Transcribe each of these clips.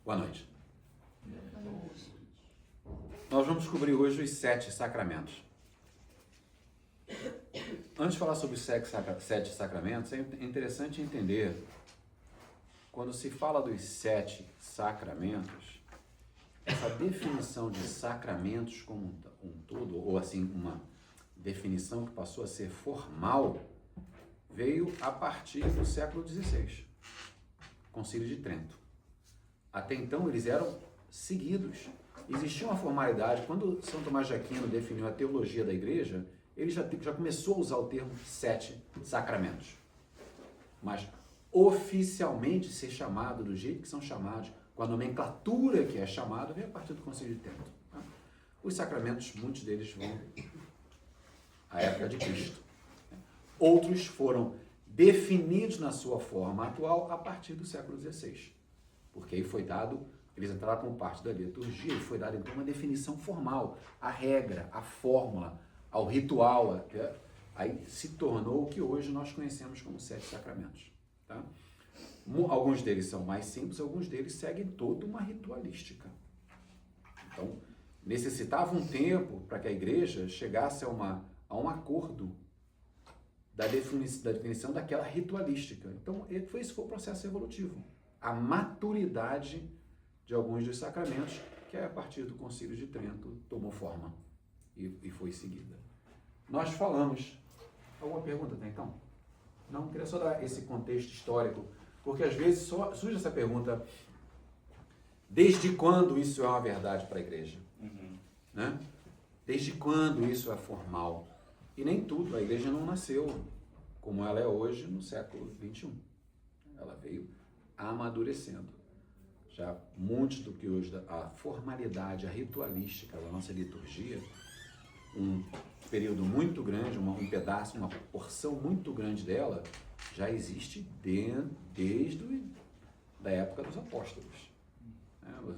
Boa noite. Nós vamos cobrir hoje os 7 sacramentos. Antes de falar sobre os 7 sacramentos, é interessante entender, quando se fala dos 7 sacramentos, essa definição de sacramentos como um todo, ou assim, uma definição que passou a ser formal, veio a partir do século XVI, Concílio de Trento. Até então eles eram seguidos. Existia uma formalidade. Quando São Tomás de Aquino definiu a teologia da igreja, ele já começou a usar o termo 7 sacramentos. Mas oficialmente ser chamado do jeito que são chamados, com a nomenclatura que é chamado, veio a partir do Concílio de Trento. Tá? Os sacramentos, muitos deles vão à época de Cristo. Outros foram definidos na sua forma atual a partir do século XVI. Porque aí foi dado, eles entraram como parte da liturgia, e foi dada então uma definição formal, a regra, a fórmula, ao ritual, aí se tornou o que hoje nós conhecemos como 7 sacramentos. Tá? Alguns deles são mais simples, alguns deles seguem toda uma ritualística. Então, necessitava um tempo para que a igreja chegasse a um acordo da definição daquela ritualística. Então, esse foi o processo evolutivo. A maturidade de alguns dos sacramentos, que a partir do Concílio de Trento tomou forma e foi seguida. Nós falamos... Alguma pergunta até então? Não, queria só dar esse contexto histórico, porque às vezes surge essa pergunta: desde quando isso é uma verdade para a igreja? Né? Desde quando isso é formal? E nem tudo, a igreja não nasceu como ela é hoje no século XXI. Ela veio amadurecendo. Já muitos do que hoje, a formalidade, a ritualística da nossa liturgia, um período muito grande, um pedaço, uma porção muito grande dela, já existe desde a época dos apóstolos.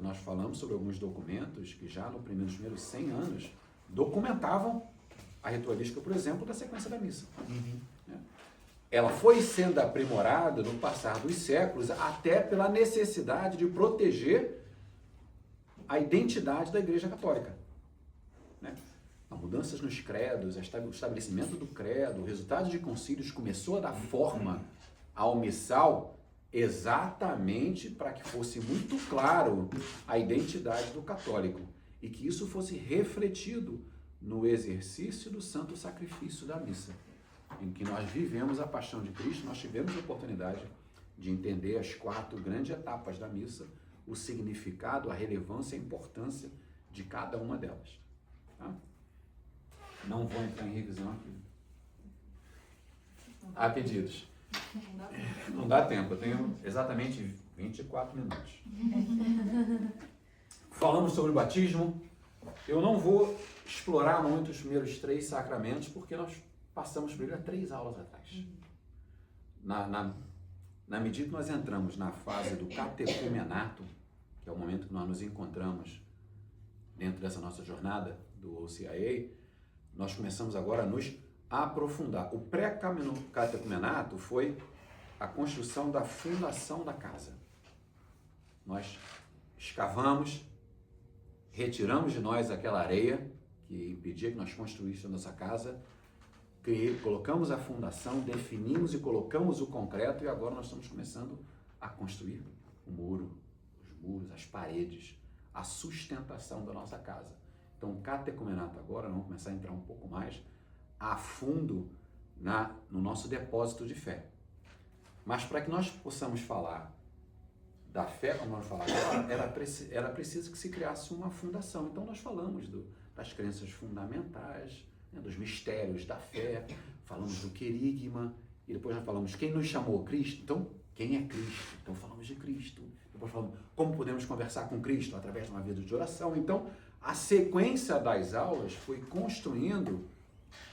Nós falamos sobre alguns documentos que já nos primeiros 100 anos documentavam a ritualística, por exemplo, da sequência da missa. Ela foi sendo aprimorada no passar dos séculos, até pela necessidade de proteger a identidade da Igreja Católica. As mudanças nos credos, o estabelecimento do credo, o resultado de concílios começou a dar forma ao missal exatamente para que fosse muito claro a identidade do católico e que isso fosse refletido no exercício do santo sacrifício da missa, em que nós vivemos a paixão de Cristo. Nós tivemos a oportunidade de entender as 4 grandes etapas da missa, o significado, a relevância e a importância de cada uma delas. Tá? Não vou entrar em revisão aqui. Há pedidos. Não dá tempo, eu tenho exatamente 24 minutos. Falamos sobre o batismo. Eu não vou explorar muito os primeiros 3 sacramentos, porque nós passamos por ele há 3 aulas atrás. Na medida que nós entramos na fase do catecumenato, que é o momento que nós nos encontramos dentro dessa nossa jornada do OCIA, nós começamos agora a nos aprofundar. O pré-catecumenato foi a construção da fundação da casa. Nós escavamos, retiramos de nós aquela areia que impedia que nós construíssemos a nossa casa, colocamos a fundação, definimos e colocamos o concreto, e agora nós estamos começando a construir o muro, os muros, as paredes, a sustentação da nossa casa. Então, o catecumenato agora, nós vamos começar a entrar um pouco mais a fundo no nosso depósito de fé. Mas para que nós possamos falar da fé, como nós falamos agora, era preciso que se criasse uma fundação. Então, nós falamos das crenças fundamentais, dos mistérios da fé, falamos do querigma, e depois nós falamos quem nos chamou, Cristo. Então, quem é Cristo? Então, falamos de Cristo. Depois falamos como podemos conversar com Cristo através de uma vida de oração. Então, a sequência das aulas foi construindo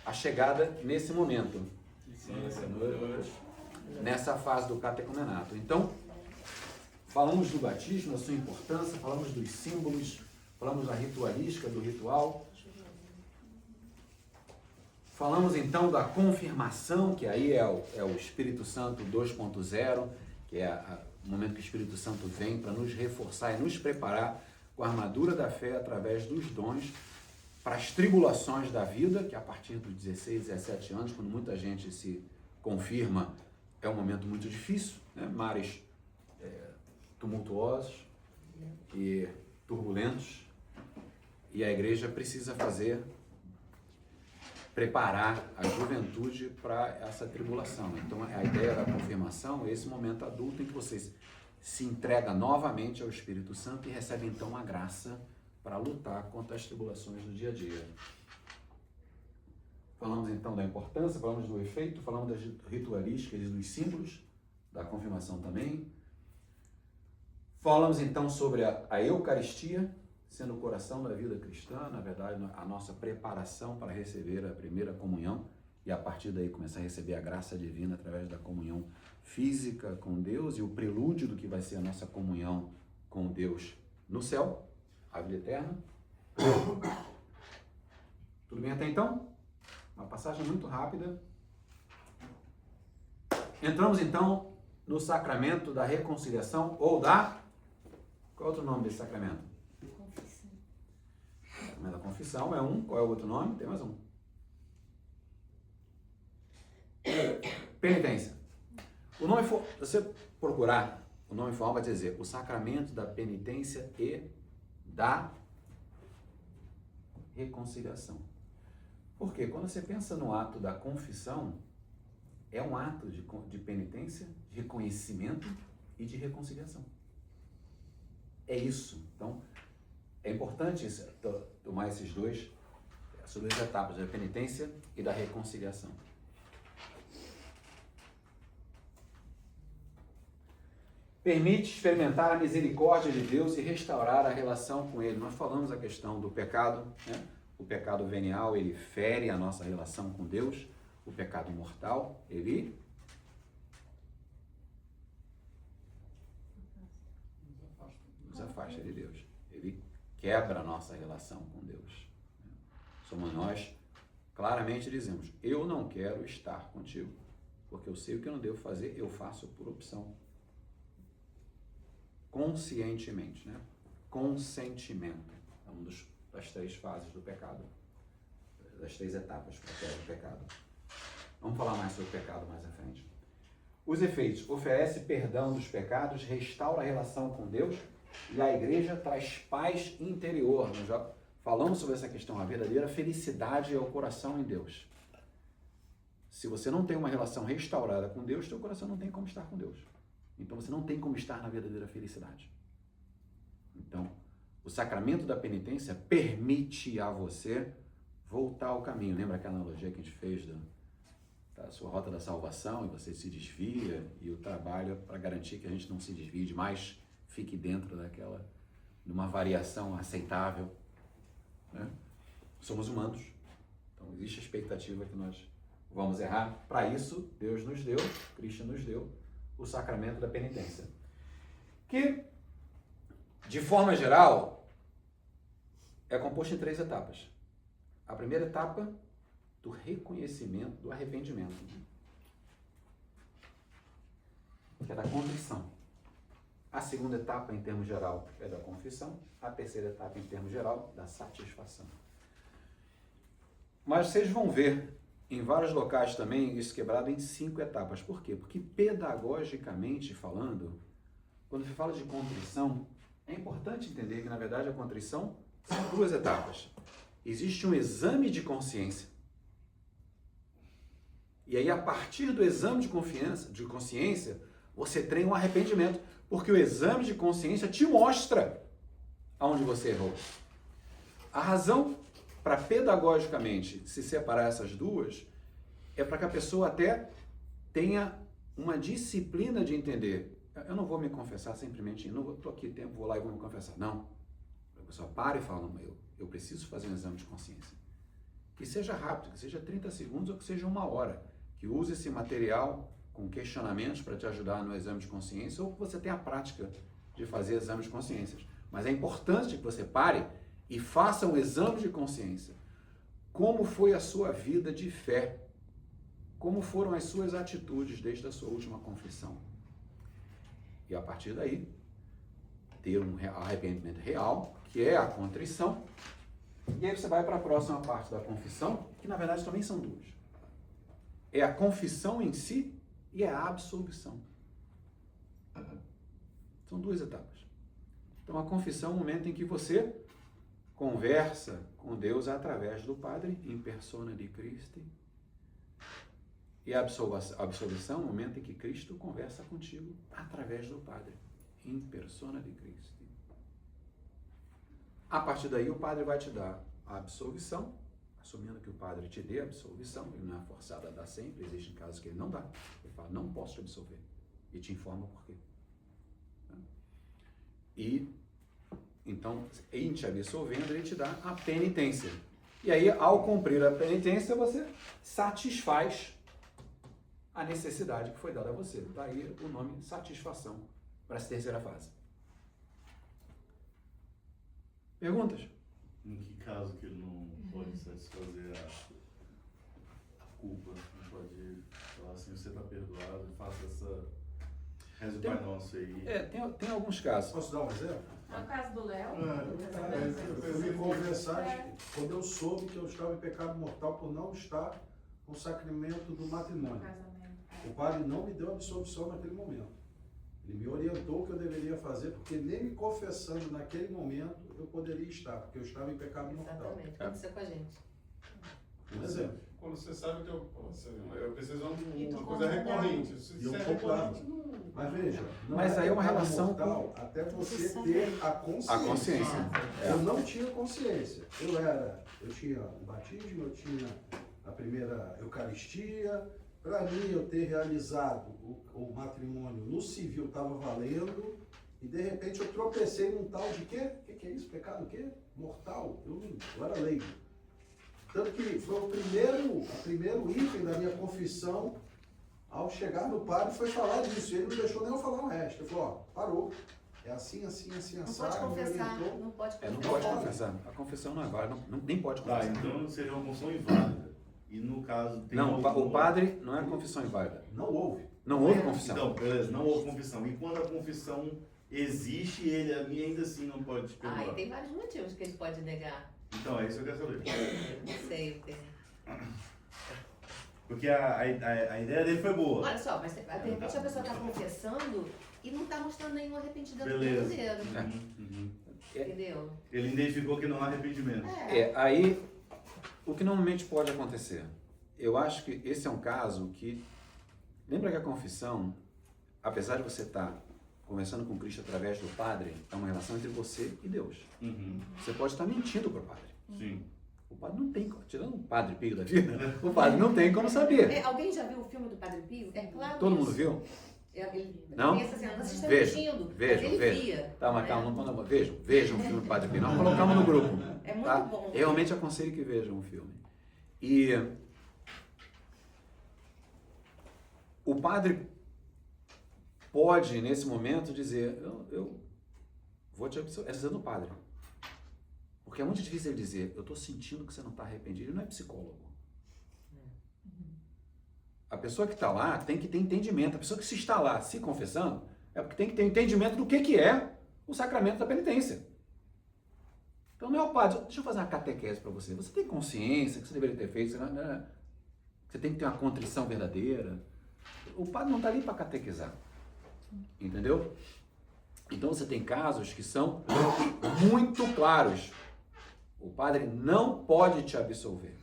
a chegada nesse momento, nessa fase do catecumenato. Então, falamos do batismo, da sua importância, falamos dos símbolos, falamos da ritualística, do ritual. Falamos então da confirmação, que aí é o Espírito Santo 2.0, que é um momento que o Espírito Santo vem para nos reforçar e nos preparar com a armadura da fé através dos dons para as tribulações da vida, que a partir dos 16, 17 anos, quando muita gente se confirma, é um momento muito difícil, né? Mares tumultuosos e turbulentos, e a igreja precisa preparar a juventude para essa tribulação. Então, a ideia da confirmação é esse momento adulto em que você se entrega novamente ao Espírito Santo e recebe então a graça para lutar contra as tribulações do dia a dia. Falamos então da importância, falamos do efeito, falamos das ritualísticas e dos símbolos da confirmação também. Falamos então sobre a Eucaristia, sendo o coração da vida cristã, na verdade, a nossa preparação para receber a primeira comunhão e a partir daí começar a receber a graça divina através da comunhão física com Deus e o prelúdio do que vai ser a nossa comunhão com Deus no céu, a vida eterna. Tudo bem até então? Uma passagem muito rápida. Entramos então no sacramento da reconciliação ou da... Qual é o outro nome desse sacramento? Confissão. O sacramento da confissão é um. Qual é o outro nome? Tem mais um. Penitência. O nome, se você procurar, o nome formal vai dizer o sacramento da penitência e da reconciliação. Porque quando você pensa no ato da confissão, é um ato de penitência, de reconhecimento e de reconciliação. É isso. Então, é importante tomar essas duas etapas, da penitência e da reconciliação. Permite experimentar a misericórdia de Deus e restaurar a relação com Ele. Nós falamos a questão do pecado, né? O pecado venial, ele fere a nossa relação com Deus. O pecado mortal, ele nos afasta de Deus. Ele quebra a nossa relação com Deus. Somos nós, claramente dizemos, eu não quero estar contigo, porque eu sei o que eu não devo fazer, eu faço por opção. Conscientemente, né? Consentimento é uma das três fases do pecado, das três etapas para a quebra do pecado. Vamos falar mais sobre o pecado mais à frente. Os efeitos: oferece perdão dos pecados, restaura a relação com Deus e a igreja traz paz interior. Nós já falamos sobre essa questão, a verdadeira felicidade é o coração em Deus. Se você não tem uma relação restaurada com Deus, seu coração não tem como estar com Deus. Então você não tem como estar na verdadeira felicidade. Então, o sacramento da penitência permite a você voltar ao caminho. Lembra aquela analogia que a gente fez da sua rota da salvação e você se desvia e o trabalho é para garantir que a gente não se desvie demais, fique dentro de uma variação aceitável, né? Somos humanos, então existe a expectativa que nós vamos errar. Para isso, Deus nos deu, Cristo nos deu o sacramento da penitência, que, de forma geral, é composto em 3 etapas. A primeira etapa, do reconhecimento, do arrependimento, que é da contrição. A segunda etapa, em termos geral, é da confissão. A terceira etapa, em termos geral, da satisfação. Mas vocês vão ver em vários locais também isso quebrado em 5 etapas. Por quê? Porque pedagogicamente falando, quando se fala de contrição, é importante entender que, na verdade, a contrição são 2 etapas. Existe um exame de consciência. E aí, a partir do exame de consciência, você treina um arrependimento. Porque o exame de consciência te mostra aonde você errou. A razão para pedagogicamente se separar essas duas é para que a pessoa até tenha uma disciplina de entender. Eu não vou me confessar simplesmente, não estou aqui tempo, vou lá e vou me confessar. Não. A pessoa para e fala, eu preciso fazer um exame de consciência. Que seja rápido, que seja 30 segundos ou que seja 1 hora. Que use esse material com questionamentos para te ajudar no exame de consciência ou que você tenha a prática de fazer exames de consciência. Mas é importante que você pare e faça um exame de consciência. Como foi a sua vida de fé? Como foram as suas atitudes desde a sua última confissão? E a partir daí, ter um arrependimento real, que é a contrição. E aí você vai para a próxima parte da confissão, que na verdade também são duas. É a confissão em si e é a absolvição. São duas etapas. Então a confissão é o momento em que você conversa com Deus através do Padre, in persona de Christi. E a absolvição é o momento em que Cristo conversa contigo através do Padre, in persona de Christi. A partir daí o Padre vai te dar a absolvição, assumindo que o Padre te dê a absolvição, ele não é forçado a dar sempre, existem casos que ele não dá. Ele fala, não posso te absolver. E te informa por quê. E, então, em te absolvendo, ele te dá a penitência. E aí, ao cumprir a penitência, você satisfaz a necessidade que foi dada a você. Daí o nome satisfação para essa terceira fase. Perguntas? Em que caso que ele não pode satisfazer a culpa? Não pode falar assim, você está perdoado, faça essa... Reza o Pai Nosso aí. Tem alguns casos. Posso dar um exemplo? É o caso do Léo? Eu vim conversar quando eu soube que eu estava em pecado mortal por não estar no sacramento do matrimônio. O padre não me deu absolvição naquele momento. Ele me orientou o que eu deveria fazer, porque nem me confessando naquele momento eu poderia estar, porque eu estava em pecado mortal. Exatamente, aconteceu com a gente. Um exemplo. Quando você sabe que eu preciso de E tu uma coisa concorda? recorrente. E Se eu é conclavo. recorrente, não... Mas veja, não Mas aí é uma pecado relação mortal até você Você ter a consciência. A consciência. Eu não tinha consciência. Eu tinha o batismo, eu tinha a primeira Eucaristia. Para mim, eu ter realizado o matrimônio no civil estava valendo. E de repente eu tropecei num tal de quê? O que é isso? Pecado o quê? Mortal. Eu era leigo. Tanto que foi o primeiro item da minha confissão. Ao chegar no padre, foi falar disso. Ele não deixou nem eu falar o resto. Ele falou, ó, parou. É assim, assim, assim, Não assado. pode confessar, orientou. não pode Não confessar. pode confessar. A confissão não é válida, nem pode Tá, confessar. então seria uma confissão inválida. E no caso tem Não, algum... o padre não é confissão inválida. Não houve. Não houve confissão. Então, beleza, não houve confissão. E quando a confissão existe, ele ainda assim não pode te perdoar. Ah, e tem vários motivos que ele pode negar. Então, é isso que eu quero saber. Não sei, tem. Porque a ideia dele foi boa. Olha só, mas de repente a pessoa está confessando e não está mostrando nenhum arrependimento Beleza. verdadeiro. Uhum. Entendeu? Ele identificou que não há arrependimento. Aí, o que normalmente pode acontecer? Eu acho que esse é um caso que... Lembra que a confissão, apesar de você estar conversando com Cristo através do Padre, é uma relação entre você e Deus. Uhum. Você pode estar mentindo para o Padre. Sim. O Padre não tem, tirando o Padre Pio da vida, o Padre não tem como saber. Alguém já viu o filme do Padre Pio? É claro. Todo isso. mundo viu? Ele Não? pensa assim, vocês estão Vejam, mentindo. vejam, Mas ele vejam. via. Tá, mas né? calma, vejam o filme do Padre Pio. Nós colocamos no grupo. É muito Tá? bom. Eu realmente aconselho que vejam o filme. E o padre pode, nesse momento, dizer, eu vou te absolver. É dizendo o padre. Porque é muito difícil ele dizer, eu estou sentindo que você não está arrependido. Ele não é psicólogo. A pessoa que está lá tem que ter entendimento. A pessoa que se está lá se confessando é porque tem que ter entendimento do que é o sacramento da penitência. Então não é o padre, deixa eu fazer uma catequese para você. Você tem consciência que você deveria ter feito, você tem que ter uma contrição verdadeira. O padre não está ali para catequizar. Entendeu? Então você tem casos que são muito claros. O padre não pode te absolver.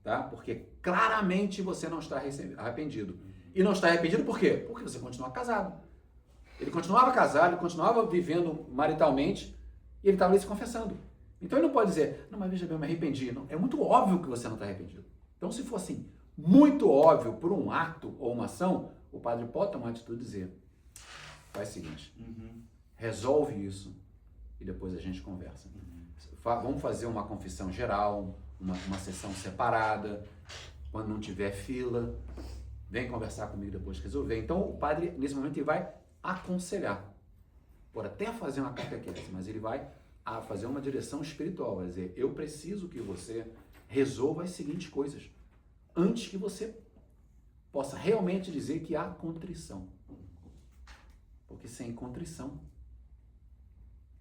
Tá? Porque claramente você não está arrependido. E não está arrependido por quê? Porque você continua casado. Ele continuava casado, ele continuava vivendo maritalmente e ele estava ali se confessando. Então ele não pode dizer, não, mas veja bem, eu me arrependi. Não, é muito óbvio que você não está arrependido. Então se for assim, muito óbvio por um ato ou uma ação, o padre pode tomar a atitude e dizer, faz o seguinte, resolve isso e depois a gente conversa. Vamos fazer uma confissão geral, uma sessão separada, quando não tiver fila, vem conversar comigo depois que resolver. Então o padre, nesse momento, ele vai aconselhar. Pode até fazer uma catequese, mas ele vai fazer uma direção espiritual, vai dizer, eu preciso que você resolva as seguintes coisas, antes que você possa realmente dizer que há contrição. Porque sem contrição,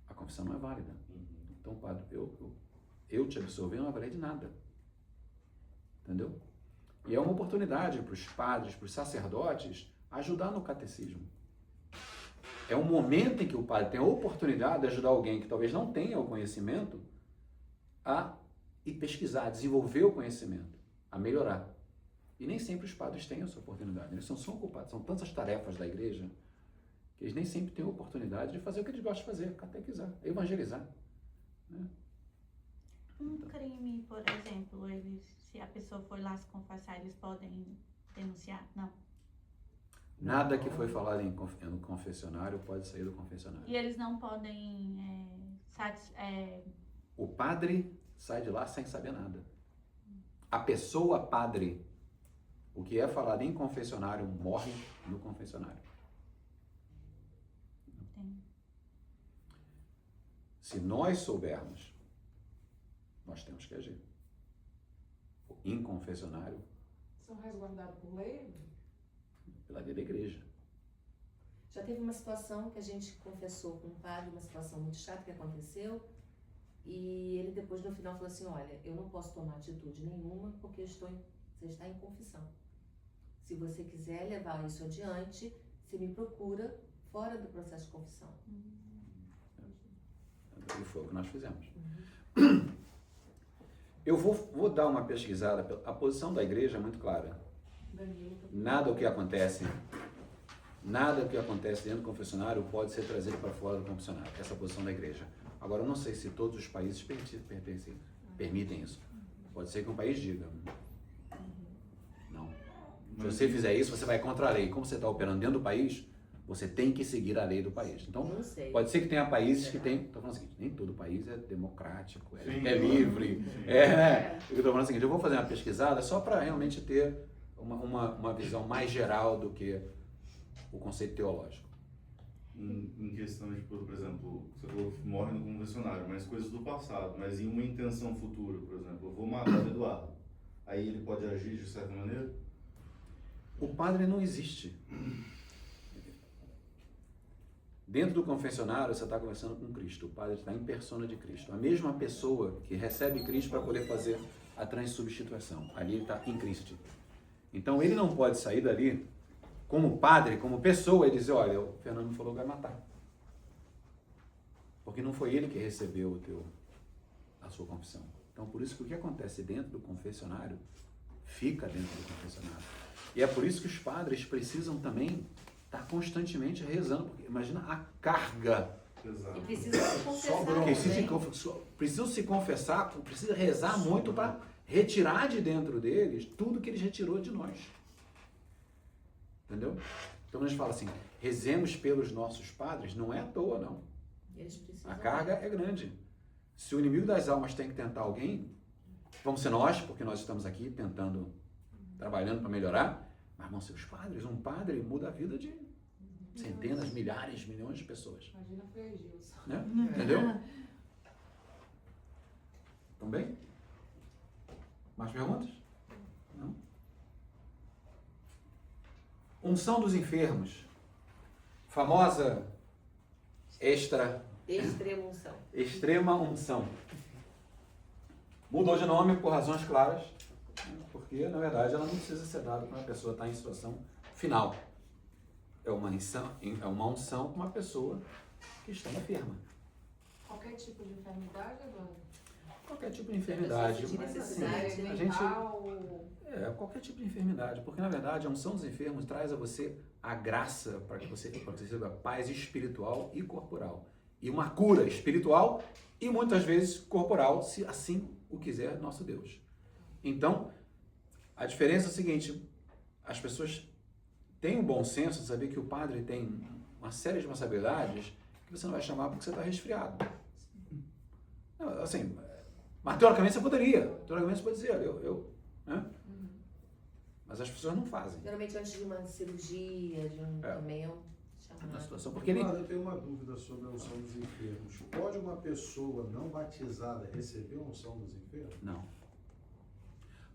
a confissão não é válida. Então, padre, eu te absolver não vai valer de nada. Entendeu? E é uma oportunidade para os padres, para os sacerdotes, ajudar no catecismo. É um momento em que o padre tem a oportunidade de ajudar alguém que talvez não tenha o conhecimento a ir pesquisar, a desenvolver o conhecimento, a melhorar. E nem sempre os padres têm essa oportunidade. Eles são ocupados, são tantas tarefas da igreja que eles nem sempre têm a oportunidade de fazer o que eles gostam de fazer, catequizar, evangelizar. Né? Um crime, por exemplo, se a pessoa for lá se confessar, eles podem denunciar? Não. Nada que foi falado no confessionário pode sair do confessionário. E eles não podem O padre sai de lá sem saber nada. A pessoa padre, o que é falado em confessionário, morre no confessionário. Se nós soubermos, nós temos que agir. Em confessionário, São resguardados por lei? pela lei da igreja. Já teve uma situação que a gente confessou com um padre, uma situação muito chata que aconteceu, e ele depois no final falou assim, olha, eu não posso tomar atitude nenhuma porque você está em confissão. Se você quiser levar isso adiante, você me procura fora do processo de confissão. E foi o que nós fizemos. Eu vou dar uma pesquisada. A posição da igreja é muito clara. Nada o que acontece dentro do confessionário pode ser trazido para fora do confessionário. Essa é a posição da igreja. Agora, eu não sei se todos os países permitem isso. Pode ser que um país diga. Não. Se você fizer isso, você vai contra a lei. Como você está operando dentro do país, você tem que seguir a lei do país. Então, Não sei. pode ser que tenha países que tem. Estou falando o seguinte, nem todo país é democrático, é Sim, livre. sim. Eu estou falando o seguinte, eu vou fazer uma pesquisada só para realmente ter uma visão mais geral do que o conceito teológico. Em questão de, por exemplo, você falou que morre no confessionário, mas coisas do passado, mas em uma intenção futura, por exemplo, eu vou matar o Eduardo, aí ele pode agir de certa maneira? O padre não existe. Dentro do confessionário, você está conversando com Cristo. O padre está em persona de Cristo. A mesma pessoa que recebe Cristo para poder fazer a transubstituição. Ali ele está em Cristo. Então, ele não pode sair dali como padre, como pessoa, e dizer, olha, o Fernando falou que vai matar. Porque não foi ele que recebeu a sua confissão. Então, por isso que o que acontece dentro do confessionário, fica dentro do confessionário. E é por isso que os padres precisam também estar constantemente rezando. Porque imagina a carga. Exato. E precisa se confessar Precisam se confessar, precisa rezar muito para retirar de dentro deles tudo que eles retirou de nós. Entendeu? Então a gente fala assim, rezemos pelos nossos padres, não é à toa, não. Eles precisam. A carga é grande. Se o inimigo das almas tem que tentar alguém, vamos ser nós, porque nós estamos aqui tentando, trabalhando para melhorar, mas vão ser os padres. Um padre muda a vida de centenas, milhares, milhões de pessoas. Imagina Frei Gilson. Né? Entendeu? Estão bem? Mais perguntas? Não? Unção dos enfermos. Famosa extrema unção. Mudou de nome por razões claras, porque, na verdade, ela não precisa ser dada quando a pessoa está em situação final. É uma unção para uma pessoa que está enferma. Qualquer tipo de enfermidade, Eduardo? Qualquer tipo de enfermidade. De necessidade, A gente, qualquer tipo de enfermidade, porque na verdade a unção dos enfermos traz a você a graça para que você receba paz espiritual e corporal. E uma cura espiritual e muitas vezes corporal, se assim o quiser nosso Deus. Então, a diferença é a seguinte, as pessoas têm um bom senso de saber que o padre tem uma série de responsabilidades que você não vai chamar porque você está resfriado. Assim, mas teoricamente você poderia. Teoricamente você pode dizer, né? Mas as pessoas não fazem. Geralmente antes de uma cirurgia, também é um chamado. Na situação, porque ele... Eu tenho uma dúvida sobre a unção dos enfermos. Pode uma pessoa não batizada receber a unção dos enfermos? Não.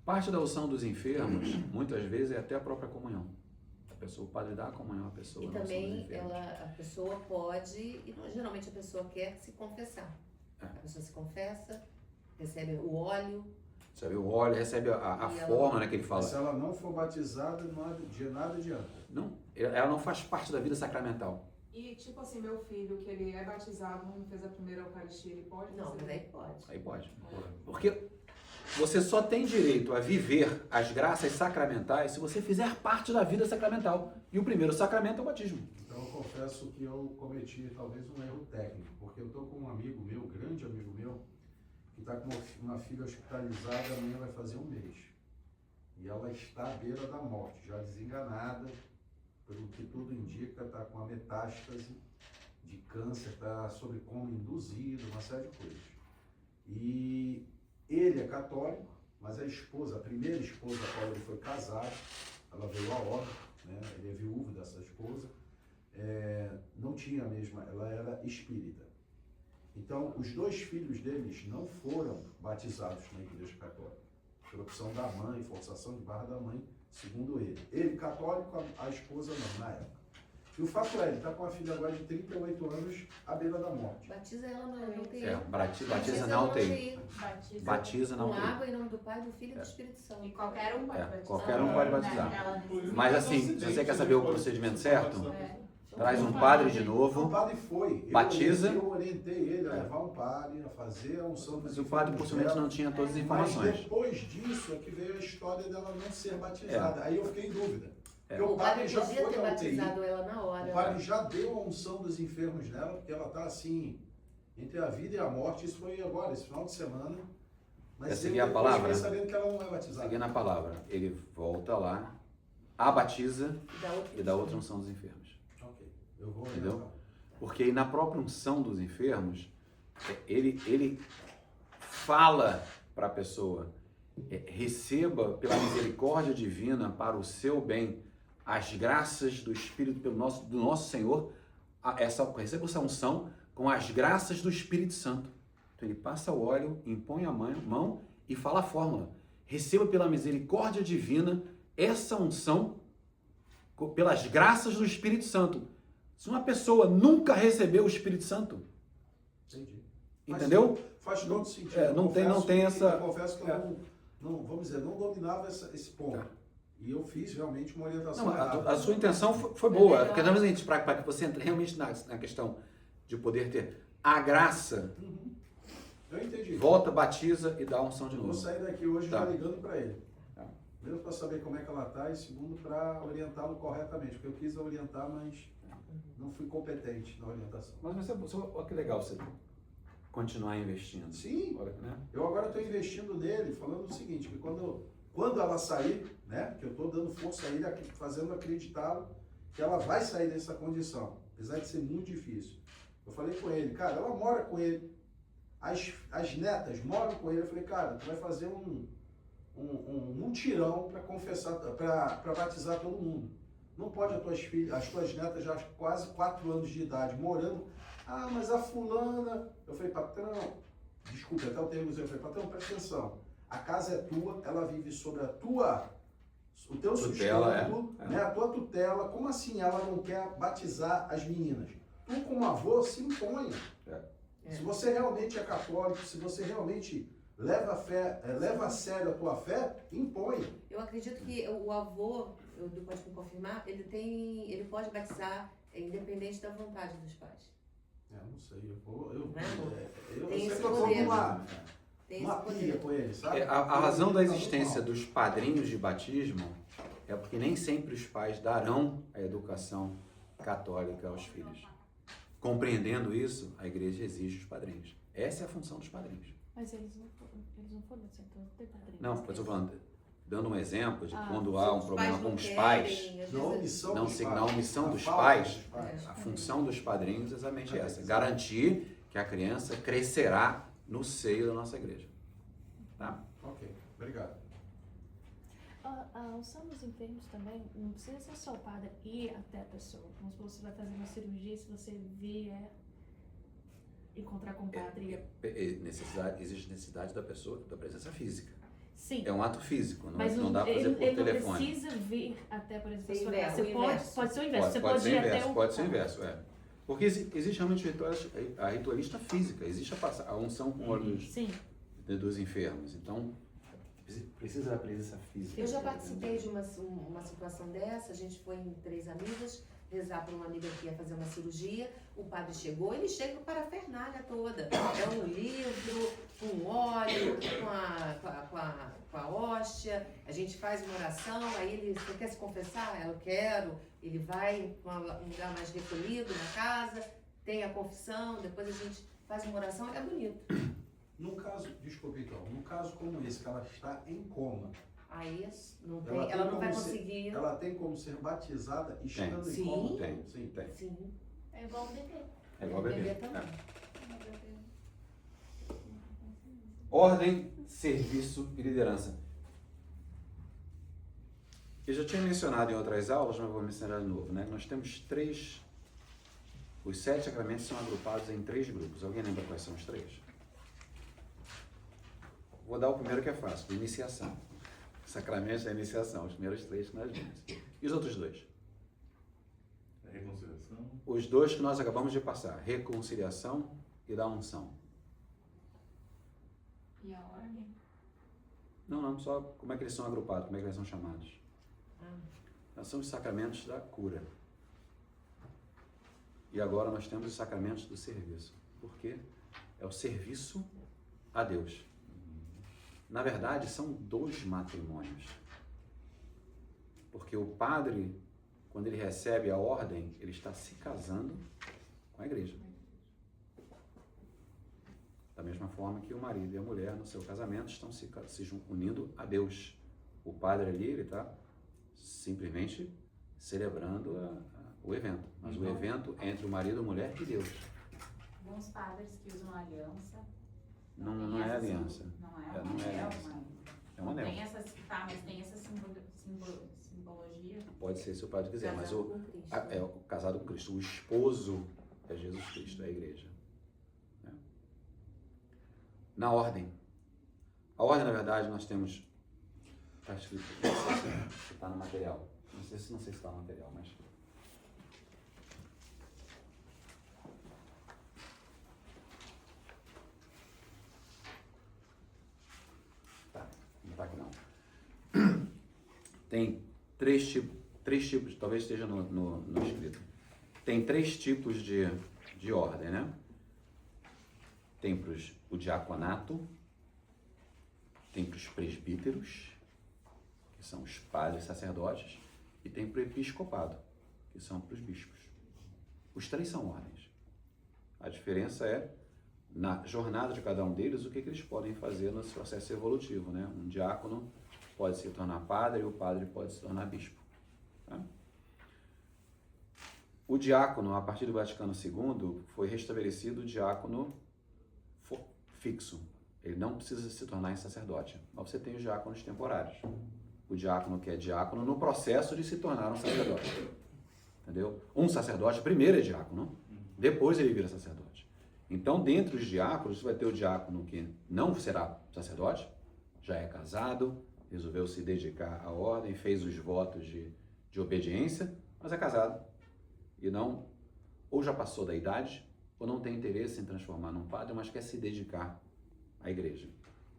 Parte da unção dos enfermos, muitas vezes, é até a própria comunhão. O padre dá a comunhão à pessoa. E não somos também enfermos. a pessoa pode, e geralmente a pessoa quer se confessar. É. A pessoa se confessa, recebe o óleo. Sabe, o óleo recebe a E ela- forma, né, que ele Mas fala. se ela não for batizada, nada adianta. Não, ela não faz parte da vida sacramental. E tipo assim, meu filho, que ele é batizado, não fez a primeira Eucaristia, ele pode Não, fazer? mas aí pode. Aí pode. Pode. Porque você só tem direito a viver as graças sacramentais se você fizer parte da vida sacramental. E o primeiro sacramento é o batismo. Então eu confesso que eu cometi talvez um erro técnico, porque eu estou com um amigo meu, grande amigo meu, que está com uma filha hospitalizada, amanhã vai fazer um mês. E ela está à beira da morte, já desenganada, pelo que tudo indica, está com uma metástase de câncer, está sob coma induzido, uma série de coisas. E ele é católico, mas a esposa, a primeira esposa a qual ele foi casado, ela veio a óbito, né? Ele é viúvo dessa esposa, não tinha a mesma, ela era espírita. Então, os dois filhos deles não foram batizados na Igreja Católica, por opção da mãe, forçação de barra da mãe, segundo ele. Ele católico, a esposa não, na época. E o fato é, ele está com uma filha agora de 38 anos à beira da morte. Batiza ela na UTI. Batiza na UTI. Batiza. Batiza na Com UTI. água em nome do Pai, do Filho e do Espírito Santo. E qualquer um pode batizar. Qualquer um pode batizar. Naquela necessidade. Mas assim, se você quer saber o procedimento certo, É. traz um padre de O novo, padre foi. Batiza. Eu orientei ele a levar um padre, a fazer a unção dos mas o padre enfermos possivelmente dela. não tinha todas as Mas informações. depois disso é que veio a história dela não ser batizada. Aí eu fiquei em dúvida. Porque O padre já podia foi ter à UTI. batizado ela na hora. O padre já deu a unção dos enfermos nela, porque ela está assim, entre a vida e a morte. Isso foi agora, esse final de semana. Mas É seguir eu a palavra, fiquei né? sabendo que ela não é batizada. Seguindo a palavra, ele volta lá, a batiza E da outra e dá outra unção dos enfermos. Ok, eu vou Entendeu? orientar. Porque aí na própria unção dos enfermos, ele fala para a pessoa, receba pela misericórdia divina para o seu bem as graças do Espírito do nosso Senhor, receba essa unção com as graças do Espírito Santo. Então ele passa o óleo, impõe a mão e fala a fórmula. Receba pela misericórdia divina essa unção pelas graças do Espírito Santo. Se uma pessoa nunca recebeu o Espírito Santo, Entendi. entendeu? Faz todo sentido. É, não tem essa- Eu confesso que eu não, vamos dizer, não dominava esse ponto. Tá. E eu fiz realmente uma orientação Não, errada. a sua intenção foi boa, porque realmente para que você entre realmente na questão de poder ter a graça, Uhum. Eu entendi. volta, batiza e dá a unção de Eu vou novo. sair daqui hoje Tá. já ligando para ele. Tá. Primeiro para saber como é que ela está e segundo para orientá-lo corretamente. Porque eu quis orientar, mas não fui competente na orientação. Mas olha que legal você continuar investindo. Sim, Olha, né? eu agora estou investindo nele, falando o seguinte, que quando ela sair, né, que eu estou dando força a ele, fazendo acreditá-lo que ela vai sair dessa condição, apesar de ser muito difícil. Eu falei com ele, cara, ela mora com ele, as netas moram com ele. Eu falei, cara, tu vai fazer um mutirão para confessar, para batizar todo mundo. Não pode as tuas netas já quase 4 anos de idade morando. Ah, mas a fulana. Eu falei, patrão, desculpa, até o termo eu falei, patrão, presta atenção. A casa é tua, ela vive sobre o teu Tutela, sustento, é. né, a tua tutela. Como assim ela não quer batizar as meninas? Tu, como avô, se imponha. Se você realmente é católico, se você realmente leva a sério a tua fé, impõe. Eu acredito que o avô, pode me confirmar, ele pode batizar independente da vontade dos pais. Não sei, eu Tem sei esse que eu tô poder. com Tem uma esse pilha poder. com ele, sabe? A razão da existência dos padrinhos de batismo é porque nem sempre os pais darão a educação católica aos filhos. Compreendendo isso, a igreja exige os padrinhos. Essa é a função dos padrinhos. Mas eles não foram assim, então não tem padrinho. Não, eu estou falando, dando um exemplo de Ah, quando há um Os problema pais com não os querem, pais, às vezes Na omissão não dos se- pais. na omissão A dos falta pais, dos pais. a função dos padrinhos é exatamente essa, garantir que a criança crescerá no seio da nossa igreja. Tá? Ok, obrigado. A unção dos enfermos também, não precisa ser só o padre ir até a pessoa. Vamos supor, você vai fazer uma cirurgia, se você vier encontrar com o padre. Existe necessidade da pessoa, da presença física. Sim. É um ato físico, não, Mas não dá para fazer por ele não telefone. precisa vir até, por exemplo, a Ser sua inverso, casa. Você o pode, inverso. pode ser o inverso. Você Pode pode ser ir inverso, até o... pode ser inverso, é. Porque existe realmente a ritualista física, existe a unção com óleo Sim. dos enfermos. Então, precisa da presença física. Eu já participei de uma situação dessa, a gente foi em 3 amigas rezar para uma amiga que ia fazer uma cirurgia, o padre chegou, ele chega para a fernália toda. É um livro, com óleo, com a hóstia, a gente faz uma oração, aí ele, você quer se confessar? Eu quero. Ele vai para um lugar mais recolhido na casa, tem a confissão, depois a gente faz uma oração, é bonito. Num caso, desculpe então, num caso como esse, que ela está em coma, Aí não Ela tem, tem ela não como vai ser- conseguir. ela tem como ser batizada estando Sim. em coma? Tem, Sim. tem. Sim, É igual o bebê. É igual bebê bebê. também. É. Ordem, serviço e liderança. Eu já tinha mencionado em outras aulas, mas vou mencionar de novo, né? Nós temos 3... Os 7 sacramentos são agrupados em 3 grupos. Alguém lembra quais são os 3? Vou dar o primeiro que é fácil, iniciação. Sacramentos da iniciação, os primeiros 3 que nós vimos. E os outros 2? A reconciliação. Os 2 que nós acabamos de passar, reconciliação e da unção. E a ordem? Não, só como é que eles são agrupados, como é que eles são chamados. Nós são os sacramentos da cura. E agora nós temos os sacramentos do serviço. Por quê? É o serviço a Deus. Na verdade, são 2 matrimônios. Porque o padre, quando ele recebe a ordem, ele está se casando com a igreja. Da mesma forma que o marido e a mulher, no seu casamento, estão se unindo a Deus. O padre ali, ele está simplesmente celebrando o evento. Mas o evento é entre o marido, a mulher e Deus. Alguns padres que usam aliança. Não é aliança. Não é É, um não é anel, aliança. mas É um anel. tem essas, tá, mas tem essa simbologia. Pode ser se o padre quiser, mas Casado com Cristo. é o casado com Cristo. O esposo é Jesus Cristo, é a igreja. Né? Na ordem. A ordem, na verdade, nós temos... Está escrito, não sei se está no material. Não sei se está no material, mas... Tá, não está aqui não. Tem 3 tipos, talvez esteja no escrito. Tem 3 tipos de ordem, né? Tem para o diaconato, tem para os presbíteros, que são os padres sacerdotes, e tem para o episcopado, que são para os bispos. Os 3 são ordens. A diferença é, na jornada de cada um deles, o que eles podem fazer no processo evolutivo, né? Um diácono pode se tornar padre e o padre pode se tornar bispo. Tá? O diácono, a partir do Vaticano II, foi restabelecido o diácono fixo. Ele não precisa se tornar em sacerdote. Mas você tem os diáconos temporários. O diácono que é diácono no processo de se tornar um sacerdote. Entendeu? Um sacerdote primeiro é diácono, depois ele vira sacerdote. Então, dentre os diáconos, você vai ter o diácono que não será sacerdote, já é casado, resolveu se dedicar à ordem, fez os votos de obediência, mas é casado. E não, ou já passou da idade, ou não tem interesse em transformar num padre, mas quer se dedicar à igreja.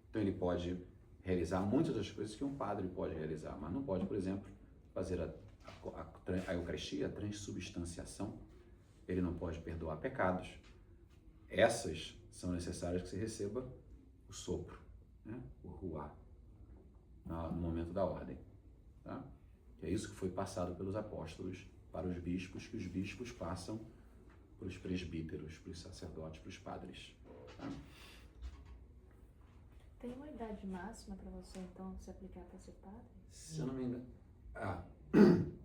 Então ele pode realizar muitas das coisas que um padre pode realizar, mas não pode, por exemplo, fazer a Eucaristia, a transubstanciação. Ele não pode perdoar pecados. Essas são necessárias que se receba o sopro, né? O ruá, no momento da ordem. Tá? Que é isso que foi passado pelos apóstolos para os bispos, que os bispos passam para os presbíteros, para os sacerdotes, para os padres. Tá? Tem uma idade máxima para você, então, se aplicar para ser padre? Se eu não me engano...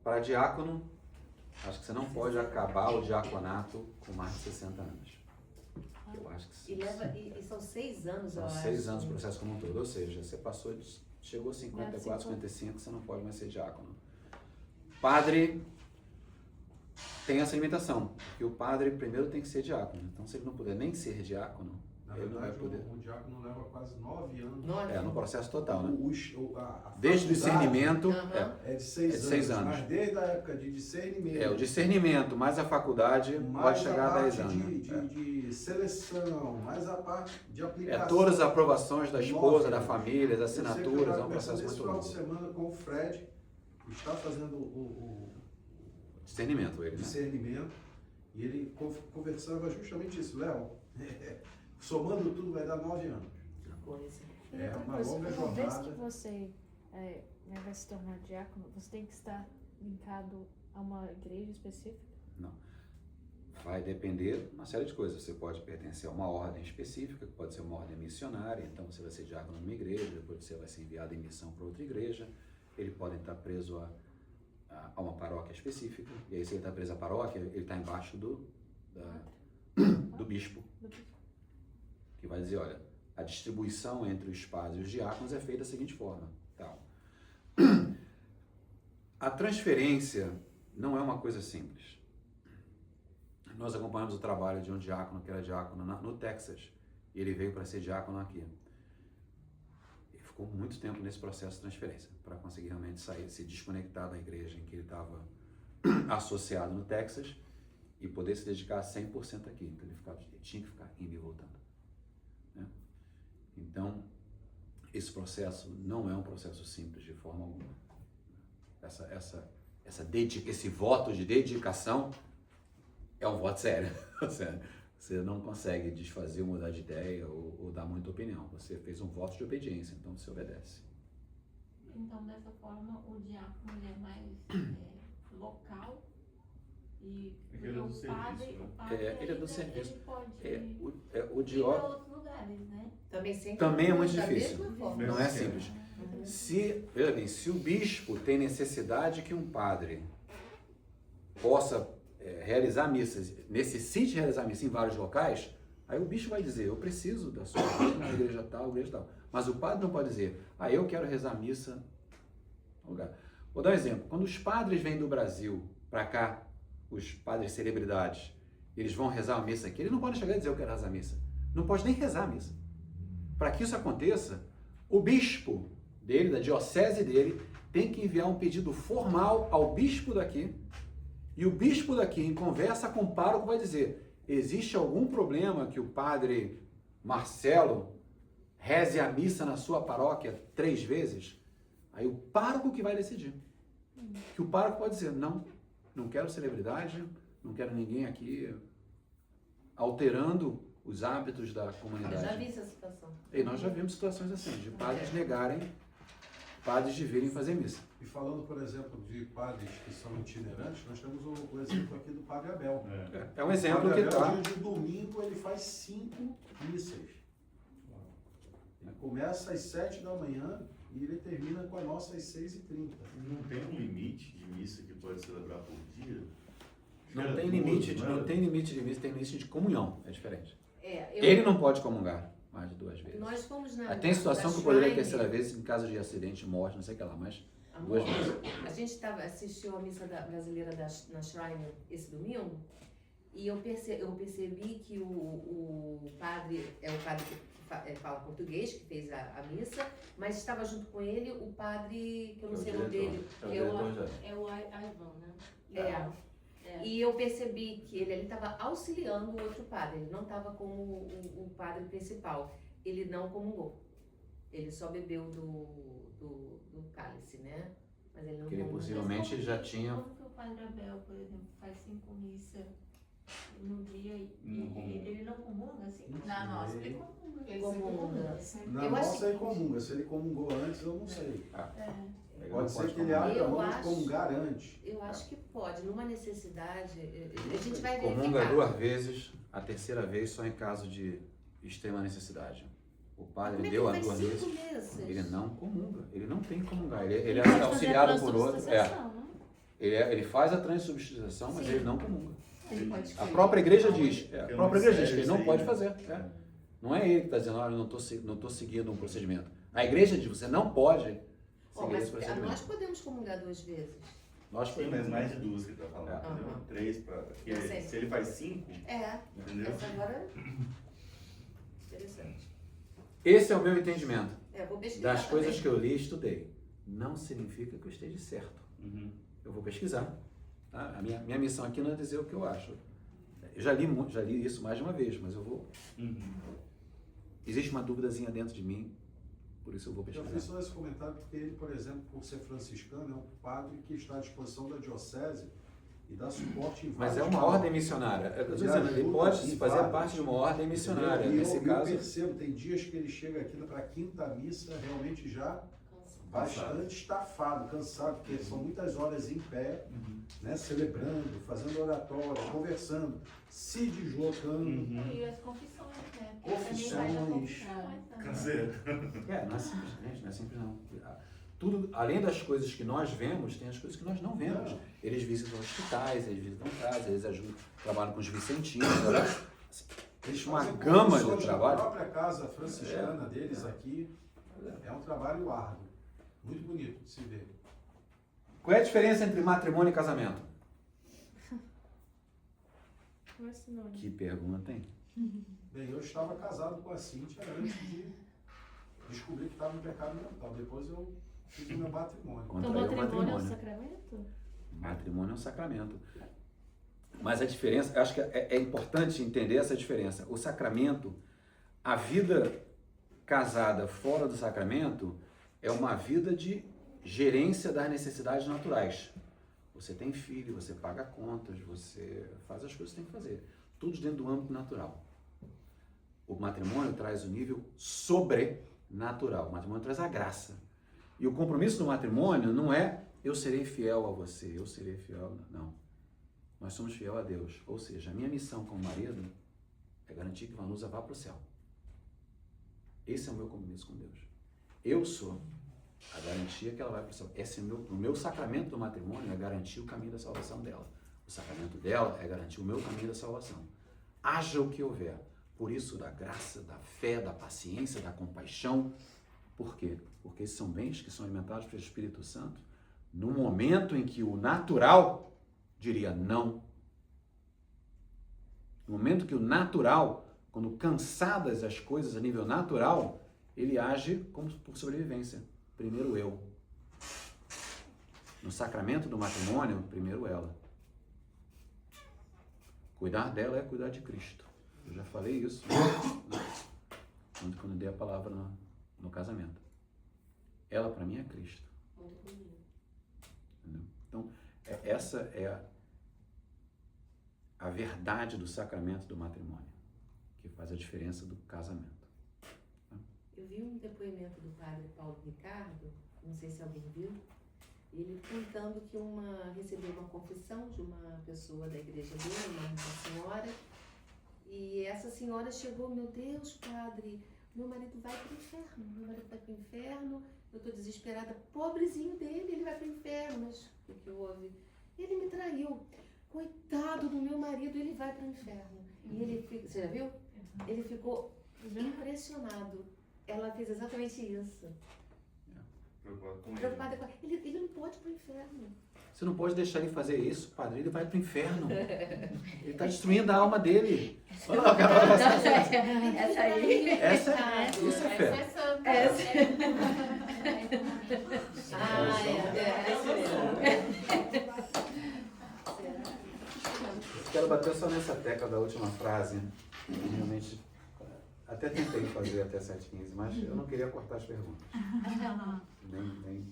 para diácono, acho que você não pode acabar o diaconato com mais de 60 anos. Eu acho que sim. E são 6 anos, eu São acho. 6 anos o processo como um todo, ou seja, você chegou a 54, 50. 55, você não pode mais ser diácono. Padre tem essa limitação, porque o padre primeiro tem que ser diácono. Então, se ele não puder nem ser diácono, Na ele não vai verdade, poder. o diácono leva quase 9 anos. No processo total, né? A Desde o faculdade discernimento, Aham. é de 6 É de 6 anos. Mas desde a época de discernimento, o discernimento, mais a faculdade, pode mais chegar a 10 anos. de seleção, mais a parte de aplicação. Todas as aprovações da esposa, da Nossa, família, as Eu sei que assinaturas, eu é um processo esse muito final longo. de semana com o Fred, que está fazendo o Discernimento, ele, né? discernimento, e ele conversava justamente isso. Léo, somando tudo vai dar 9 anos. Coisa. E É outra uma coisa, longa uma vez jornada. que você vai se tornar diácono, você tem que estar linkado a uma igreja específica? Vai depender de uma série de coisas. Você pode pertencer a uma ordem específica, que pode ser uma ordem missionária, então você vai ser diácono numa igreja, depois você vai ser enviado em missão para outra igreja. Ele pode estar preso a uma paróquia específica, e aí se ele está preso à paróquia, ele está embaixo do bispo, que vai dizer, olha, a distribuição entre os padres e os diáconos é feita da seguinte forma. Tal. A transferência não é uma coisa simples. Nós acompanhamos o trabalho de um diácono que era diácono no Texas, e ele veio para ser diácono aqui. Ele ficou muito tempo nesse processo de transferência, para conseguir realmente sair, se desconectar da igreja em que ele estava associado no Texas, e poder se dedicar 100% aqui. Então ele tinha que ficar indo e voltando, né? Então, esse processo não é um processo simples de forma alguma. Esse voto de dedicação é um voto sério. Você não consegue desfazer, mudar de ideia ou dar muita opinião. Você fez um voto de obediência, então você obedece. Então, dessa forma, o diácono ele é mais local e Ele é do o padre, serviço, né? o padre Ele é do ainda- serviço. Ele pode O ir dió para outros lugares, né? Também é muito da difícil. mesma forma. Não é simples. Veja bem, se o bispo tem necessidade que um padre possa realizar missas, necessite realizar missa em vários locais, aí o bispo vai dizer, eu preciso da sua igreja, na igreja tal. Mas o padre não pode dizer, eu quero rezar missa no lugar. Vou dar um exemplo. Quando os padres vêm do Brasil para cá, os padres celebridades, eles vão rezar a missa aqui, eles não podem chegar e dizer, eu quero rezar a missa. Não pode nem rezar a missa. Para que isso aconteça, o bispo dele, da diocese dele, tem que enviar um pedido formal ao bispo daqui, e o bispo daqui, em conversa com o pároco, vai dizer, existe algum problema que o padre Marcelo reze a missa na sua paróquia 3 vezes? Aí o pároco que vai decidir. Que o pároco pode dizer, não quero celebridade, não quero ninguém aqui alterando os hábitos da comunidade. Eu já vi essa situação. E nós já vimos situações assim, de padres negarem, padres de virem fazer missa. E falando, por exemplo, de padres que são itinerantes, nós temos o exemplo aqui do Padre Abel. É um exemplo O que Padre Abel, está... dia de domingo, ele faz 5 missas. Ele começa às 7 da manhã e ele termina com a nossa às 6h30. Não tem um limite de missa que pode celebrar por dia? Não tem limite de missa, tem limite de comunhão, é diferente. Eu- Ele não pode comungar mais de 2 vezes. Nós fomos na. Tem situação na que poderia Shrine. terceira vez em caso de acidente, morte, não sei o que lá, mas Amor, 2 vezes. a gente assistiu a missa brasileira na Shrine esse domingo e eu percebi que o padre é o padre que fala português, que fez a missa, mas estava junto com ele o padre, que eu não sei o nome dele, que é o É o Ivan, né? E eu percebi que ele estava auxiliando o outro padre, ele não estava como o padre principal. Ele não comungou. Ele só bebeu do cálice, né? Mas ele não Que ele comungou. possivelmente já tinha... Como que o Padre Abel, por exemplo, faz 5 missas no dia e ele não comunga assim? Na nossa, ele comunga. Ele sempre Comunga. comunga, sempre. Na Eu acho nossa ele comunga. Se ele comungou antes, eu não sei. Ele Pode não ser que ele comungar. abra Eu mão de acho- comungar antes. Eu acho que pode, numa necessidade, a gente vai Comunga verificar. 2 vezes, a terceira vez só em caso de extrema necessidade. O padre Como é que deu a ele 2 faz vezes, 5 meses? ele não comunga, ele não tem que comungar, ele é Pode fazer auxiliado a por outro. transubstanciação, né? Ele faz a transubstanciação, mas Sim. ele não comunga. Ele pode A escolher. própria igreja Não, diz, Porque a é própria muito igreja diz que sério ele não isso aí, pode né? fazer. Não é ele que está dizendo, olha, eu não estou seguindo um procedimento. A igreja diz, você não pode seguir Mas esse procedimento. nós podemos comungar 2 vezes. Nós Sim, podemos. mas mais de 2 que ele tá falando. É. Entendeu? Aham. 3 para. Eu sei. Se ele faz 5, É, entendeu? essa agora Interessante. Esse é o meu entendimento. Vou pesquisar Das coisas também. que eu li e estudei. Não significa que eu esteja certo. Uhum. Eu vou pesquisar. Tá? A minha missão aqui não é dizer o que eu acho. Eu já li isso mais de uma vez, mas eu vou... Uhum. Existe uma duvidazinha dentro de mim, por isso eu vou Eu pesquisar. fiz só esse comentário porque ele, por exemplo, por ser franciscano, é um padre que está à disposição da diocese e dá suporte em Mas vários é uma campos. ordem missionária. Eu estou Ele dizendo, ele ajuda pode em fazer vários. parte de uma ordem missionária. E Nesse eu caso, percebo, tem dias que ele chega aqui para a quinta missa realmente já bastante estafado, cansado, porque são muitas horas em pé, né, celebrando, fazendo oratório, conversando, se deslocando. E as confissões, né? Porque também faz a Confissões. confissões também. Caseiro. não é simples, gente, não é simples não. Tudo, além das coisas que nós vemos, tem as coisas que nós não vemos. Eles visitam hospitais, eles visitam casas, eles ajudam, trabalham com os vicentinos, né? Existe uma Fazem gama confissões de na trabalho. própria casa franciscana deles aqui, é um trabalho árduo, muito bonito de se ver. Qual é a diferença entre matrimônio e casamento? Qual é o sinônimo? Que pergunta, hein? Bem, eu estava casado com a Cíntia antes de descobrir que estava em pecado mental. Depois eu fiz o meu matrimônio. Então, Contraiu o matrimônio é um matrimônio. sacramento? Matrimônio é um sacramento. Mas a diferença, eu acho que é importante entender essa diferença. O sacramento, a vida casada fora do sacramento é uma vida de gerência das necessidades naturais. Você tem filho, você paga contas, você faz as coisas que tem que fazer. Tudo dentro do âmbito natural. O matrimônio traz o nível sobrenatural. O matrimônio traz a graça. E o compromisso do matrimônio não é eu serei fiel a você, eu serei fiel... Não. Nós somos fiel a Deus. Ou seja, a minha missão como marido é garantir que Vanusa vá para o céu. Esse é o meu compromisso com Deus. Eu sou a garantia que ela vai para o céu. Esse é o meu sacramento do matrimônio é garantir o caminho da salvação dela. O sacramento dela é garantir o meu caminho da salvação. Haja o que houver. Por isso, da graça, da fé, da paciência, da compaixão. Por quê? Porque esses são bens que são alimentados pelo Espírito Santo no momento em que o natural diria não. No momento que o natural, quando cansadas as coisas a nível natural, ele age como por sobrevivência. Primeiro eu. No sacramento do matrimônio, primeiro ela. Cuidar dela é cuidar de Cristo. Eu já falei isso quando dei a palavra no casamento. Ela para mim é Cristo. Entendeu? Então, essa é a verdade do sacramento do matrimônio, que faz a diferença do casamento. Eu vi um depoimento do padre Paulo Ricardo, não sei se alguém viu, ele contando que recebeu uma confissão de uma pessoa da igreja dele, uma senhora, e essa senhora chegou, meu Deus, padre, meu marido vai para o inferno, eu estou desesperada, pobrezinho dele, ele vai para o inferno, mas o que houve? Ele me traiu, coitado do meu marido, ele vai para o inferno. E ele, você já viu? Ele ficou impressionado. Ela fez exatamente isso. Preocupado com ele. Preocupada com ele não pode ir para o inferno. Você não pode deixar ele fazer isso, padre, ele vai para o inferno. Ele está destruindo a alma dele. Essa aí. Isso é fé. Essa é Quero bater só nessa tecla da última frase. Realmente, até tentei fazer até 7h15, mas eu não queria cortar as perguntas. Nem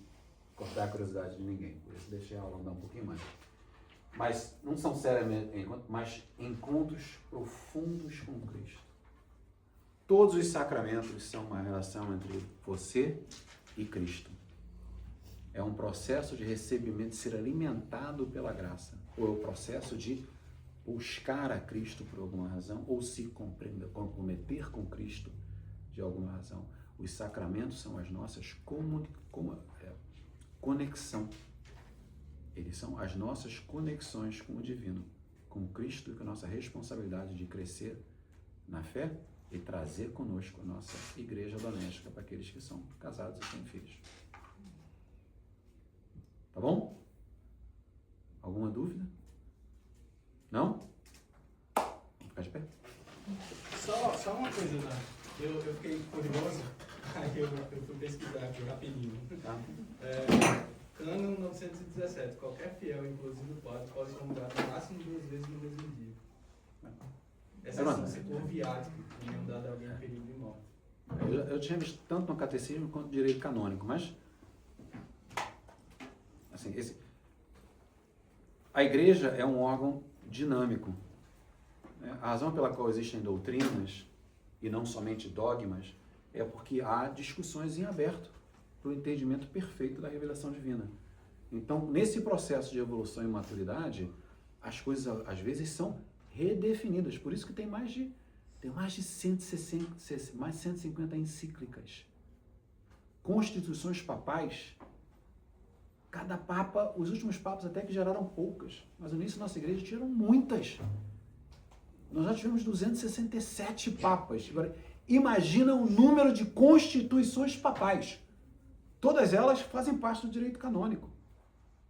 cortar a curiosidade de ninguém. Por isso deixei a aula andar um pouquinho mais. Mas não são seriamente encontros, mas encontros profundos com Cristo. Todos os sacramentos são uma relação entre você e Cristo. É um processo de recebimento, de ser alimentado pela graça. Ou é o processo de buscar a Cristo por alguma razão, ou se comprometer com Cristo de alguma razão. Os sacramentos são as nossas conexão. Eles são as nossas conexões com o divino, com Cristo, e com a nossa responsabilidade de crescer na fé e trazer conosco a nossa igreja doméstica para aqueles que são casados e têm filhos. Tá bom? Alguma dúvida? Não? Vamos ficar de pé? Só uma coisa, Eu fiquei curioso, aí eu fui pesquisar aqui rapidinho. Tá? Cânon 917, qualquer fiel, inclusive o padre, pode comungar no máximo 2 vezes no mesmo dia. Essa Pronto. assim, se for viático, tinham dado a alguém em perigo de morte. Eu tinha visto tanto no catecismo quanto no direito canônico, mas assim, a igreja é um órgão dinâmico, né? A razão pela qual existem doutrinas e não somente dogmas é porque há discussões em aberto para o entendimento perfeito da revelação divina. Então, nesse processo de evolução e maturidade, as coisas às vezes são redefinidas. Por isso que tem mais de 150 encíclicas. Constituições papais. Cada papa, os últimos papas até que geraram poucas, mas no início da nossa igreja tiveram muitas. Nós já tivemos 267 papas. Agora, imagina o número de constituições papais. Todas elas fazem parte do direito canônico.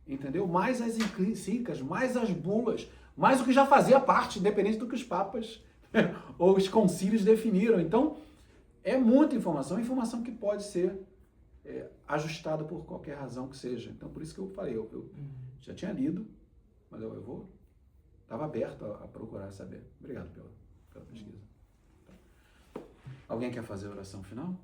Entendeu? Mais as encíclicas, mais as bulas, mais o que já fazia parte, independente do que os papas ou os concílios definiram. Então, é muita informação que pode ser ajustada por qualquer razão que seja. Então, por isso que eu falei, eu já tinha lido, mas eu estava aberto a procurar saber. Obrigado pela pesquisa. Alguém quer fazer a oração final?